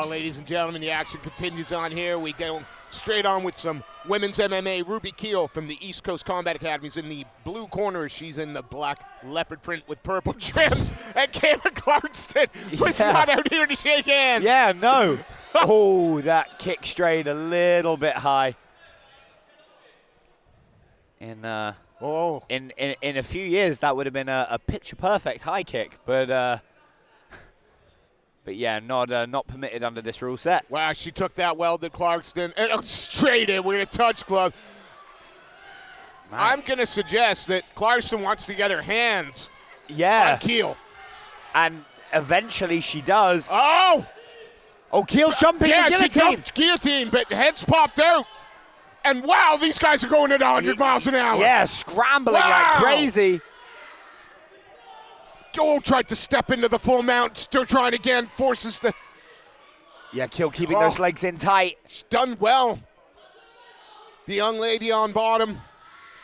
Well, ladies and gentlemen, the action continues on here. We go straight on with some women's MMA. Ruby Keel from the East Coast Combat Academy is in the blue corner. She's in the black leopard print with purple trim. And Kayla Clarkston was not out here to shake hands. Yeah, no. Oh, that kick straight a little bit high. In a few years, that would have been a picture-perfect high kick, but yeah, not permitted under this rule set. Wow, she took that well to Clarkston and straight in with a touch glove. Man. I'm going to suggest that Clarkston wants to get her hands on Keel. And eventually she does. Oh, Keel jumping the guillotine. She jumped guillotine, but heads popped out. And wow, these guys are going at 100 miles an hour. Yeah, scrambling like crazy. Oh, tried to step into the full mount. Still trying again. Forces the... Yeah, Keel keeping those legs in tight. It's done well. The young lady on bottom.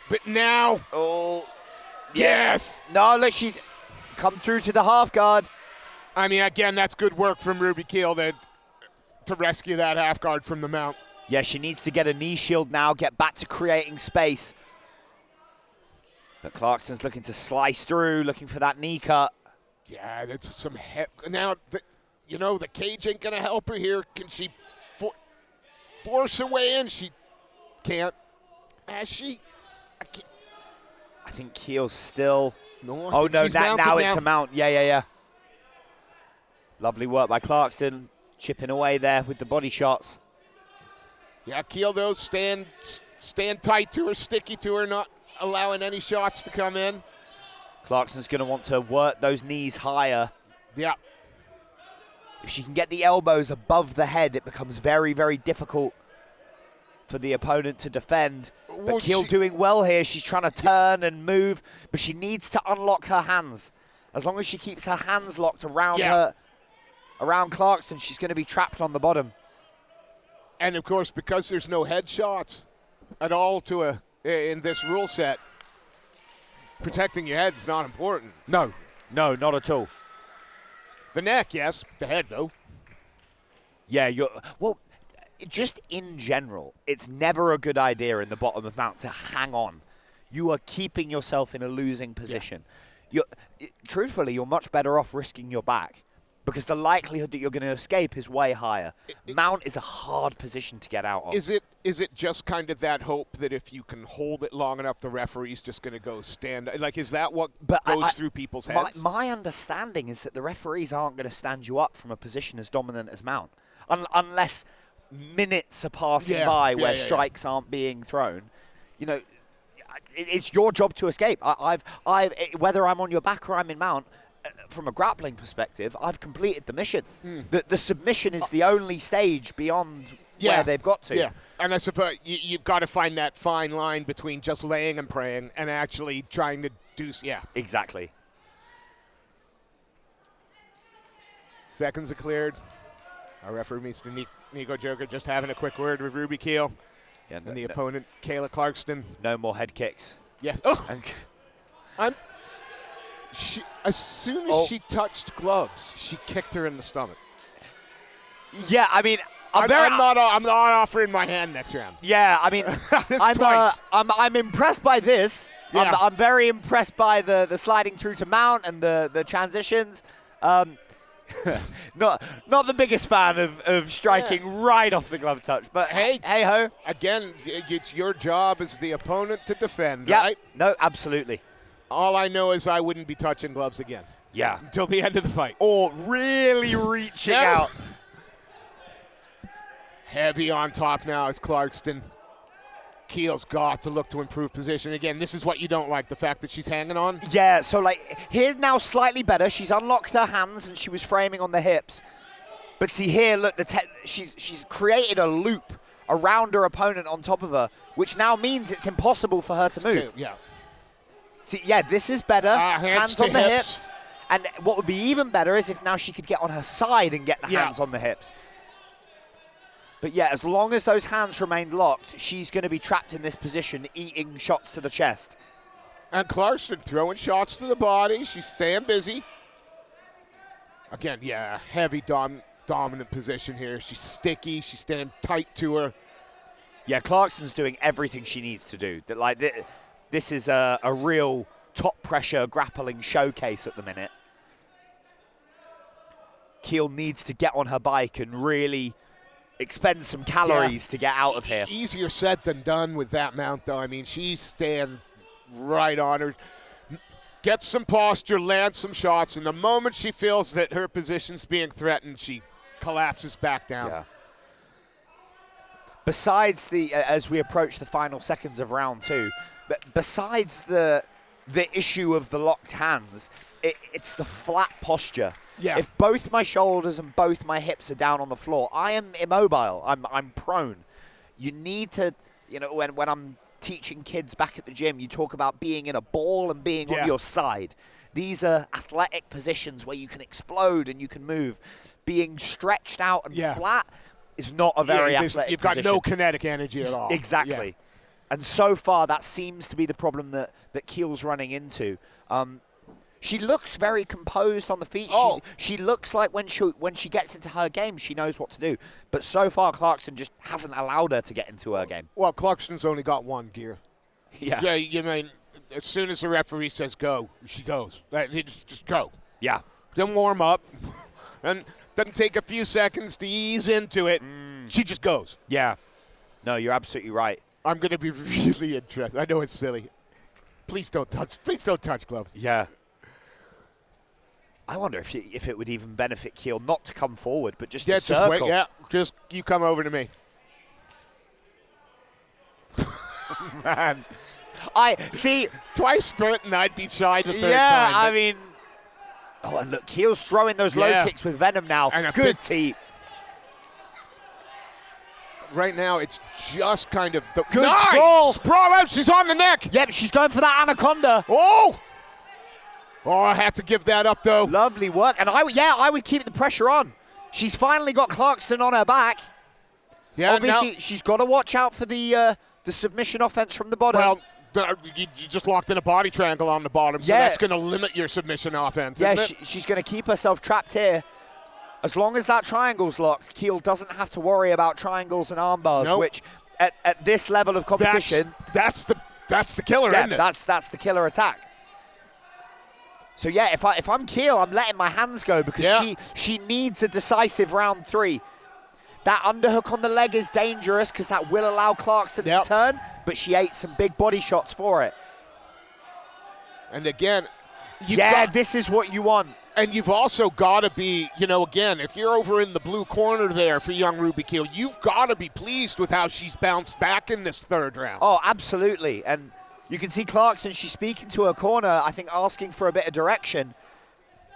But now... Oh. Yes. No, look, she's come through to the half guard. I mean, again, that's good work from Ruby Keel to rescue that half guard from the mount. Yeah, she needs to get a knee shield now, get back to creating space. But Clarkston's looking to slice through, looking for that knee cut. Yeah, that's some now, the cage ain't going to help her here. Can she force her way in? She can't. Has she? I think Keel's still... No, oh, no, now it's a mount. Yeah. Lovely work by Clarkston, chipping away there with the body shots. Yeah, Keel, though, stand tight to her, sticky to her, not allowing any shots to come in. Clarkston's going to want to work those knees higher. Yeah. If she can get the elbows above the head, it becomes very, very difficult for the opponent to defend. But Keel doing well here. She's trying to turn and move, but she needs to unlock her hands. As long as she keeps her hands locked around around Clarkston, she's going to be trapped on the bottom. And, of course, because there's no headshots at all in this rule set, protecting your head is not important. No, not at all. The neck, yes. The head, though. Yeah, just in general, it's never a good idea in the bottom of mount to hang on. You are keeping yourself in a losing position. Yeah. Truthfully, you're much better off risking your back, because the likelihood that you're going to escape is way higher. Mount is a hard position to get out of. Is it just kind of that hope that if you can hold it long enough, the referee's just going to go stand? Like, is that what goes through people's heads? My understanding is that the referees aren't going to stand you up from a position as dominant as Mount, unless minutes are passing by where strikes aren't being thrown. You know, it's your job to escape. Whether I'm on your back or I'm in Mount, from a grappling perspective, I've completed the mission. The submission is the only stage beyond where they've got to. Yeah, and I suppose you've got to find that fine line between just laying and praying and actually trying to do. Yeah, exactly. Seconds are cleared. Our referee, Mr. Nico Joker, just having a quick word with Ruby Keel and the opponent, Kayla Clarkston. No more head kicks. Yes. Oh, as soon as she touched gloves, she kicked her in the stomach. Yeah, I mean, I'm not offering my hand next round. Yeah, I mean, I'm impressed by this. Yeah. I'm very impressed by the sliding through to mount and the transitions. Not the biggest fan of striking right off the glove touch, but hey ho. Again, it's your job as the opponent to defend, yeah, right? No, absolutely. All I know is I wouldn't be touching gloves again. Yeah. Until the end of the fight. Or really reaching out. Heavy on top now. It's Clarkston. Keel's got to look to improve position. Again, this is what you don't like, the fact that she's hanging on. Yeah, so like here now slightly better. She's unlocked her hands and she was framing on the hips. But see here, look, she's created a loop around her opponent on top of her, which now means it's impossible for her to move. Yeah. See, yeah, this is better. Hands on the hips. And what would be even better is if now she could get on her side and get the hands on the hips. But yeah, as long as those hands remain locked, she's going to be trapped in this position, eating shots to the chest. And Clarkston throwing shots to the body. She's staying busy. Again, yeah, heavy dominant position here. She's sticky. She's staying tight to her. Yeah, Clarkston's doing everything she needs to do. This is a real top pressure grappling showcase at the minute. Keel needs to get on her bike and really expend some calories to get out of here. Easier said than done with that mount, though. I mean, she's staying right on her. Gets some posture, lands some shots, and the moment she feels that her position's being threatened, she collapses back down. Yeah. Besides as we approach the final seconds of round 2, but besides the issue of the locked hands, it's the flat posture. Yeah. If both my shoulders and both my hips are down on the floor, I am immobile. I'm prone. You need to, when I'm teaching kids back at the gym, you talk about being in a ball and being on your side. These are athletic positions where you can explode and you can move. Being stretched out and flat is not a very athletic You've got position. no kinetic energy at all. Exactly. Yeah. And so far, that seems to be the problem that Keel's running into. She looks very composed on the feet. She looks like when she gets into her game, she knows what to do. But so far, Clarkston just hasn't allowed her to get into her game. Well, Clarkston's only got one gear. Yeah. You mean, as soon as the referee says go, she goes. Just go. Yeah. Then warm up. And doesn't take a few seconds to ease into it. She just goes. Yeah. No, you're absolutely right. I'm going to be really interested. I know it's silly. Please don't touch gloves. Yeah. I wonder if it would even benefit Keel not to come forward, but just to circle. Just you come over to me. Man. I see. Twice sprint and I'd be shy the third time. Yeah, I mean. Oh, and look, Keel's throwing those low kicks with venom now. And good team. Right now, it's just kind of the good sprawl. Sprawl out. She's on the neck. Yep, she's going for that anaconda. Oh, I had to give that up though. Lovely work, and I would keep the pressure on. She's finally got Clarkston on her back. Yeah, obviously she's got to watch out for the submission offense from the bottom. Well, you just locked in a body triangle on the bottom, so that's going to limit your submission offense. Yeah, she's going to keep herself trapped here. As long as that triangle's locked, Keel doesn't have to worry about triangles and arm bars, which at this level of competition, that's the killer, isn't it? That's the killer attack. So yeah, if I'm Keel, I'm letting my hands go because she needs a decisive round 3. That underhook on the leg is dangerous because that will allow Clarkston to turn, but she ate some big body shots for it. And again, this is what you want. And you've also got to be, again, if you're over in the blue corner there for young Ruby Keel, you've got to be pleased with how she's bounced back in this third round. Oh, absolutely. And you can see Clarkston, she's speaking to her corner, I think asking for a bit of direction.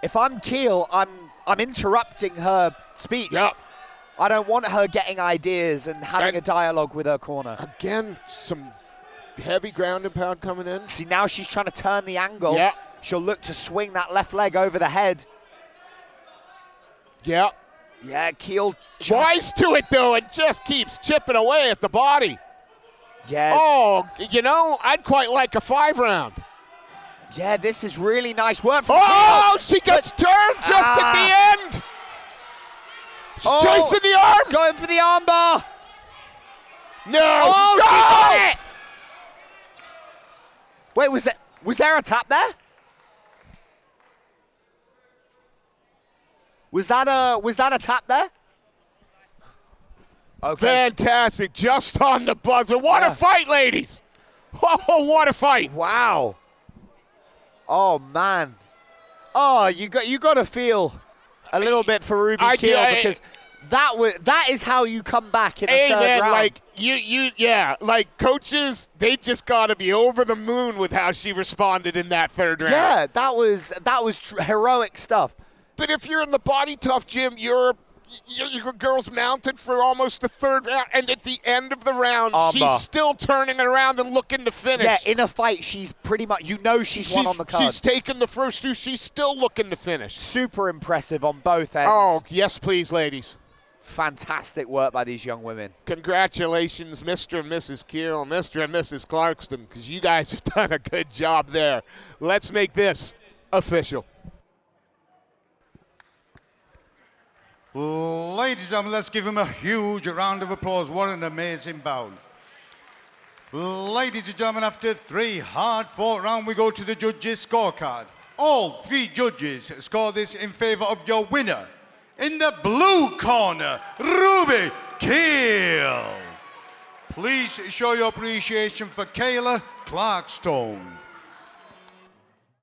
If I'm Keel, I'm interrupting her speech. Yep. I don't want her getting ideas and having a dialogue with her corner. Again, some heavy ground and pound coming in. See, now she's trying to turn the angle. Yeah. She'll look to swing that left leg over the head. Yeah. Yeah, Keel. Wise to it, though, and just keeps chipping away at the body. Yes. Oh, I'd quite like a 5-round. Yeah, this is really nice work from Keel. She gets turned just at the end. She's chasing the arm. Going for the armbar. No. She's on it. Wait, was there a tap there? Was that a tap there? Okay. Fantastic, just on the buzzer. What a fight, ladies! Oh, what a fight! Wow. Oh man. Oh, you got to feel a little bit for Ruby Keel because that is how you come back in a third round. Like coaches, they just got to be over the moon with how she responded in that third round. Yeah, that was heroic stuff. But if you're in the Body Tough gym, your girl's mounted for almost the third round, and at the end of the round, she's still turning around and looking to finish. Yeah, in a fight, she's pretty much, she's won on the card. She's taken the first 2. She's still looking to finish. Super impressive on both ends. Oh, yes, please, ladies. Fantastic work by these young women. Congratulations, Mr. and Mrs. Keel, Mr. and Mrs. Clarkston, because you guys have done a good job there. Let's make this official. Ladies and gentlemen, let's give him a huge round of applause. What an amazing bout. Ladies and gentlemen, after 3 hard-fought rounds, we go to the judges' scorecard. All 3 judges score this in favor of your winner. In the blue corner, Ruby Keel. Please show your appreciation for Kayla Clarkstone.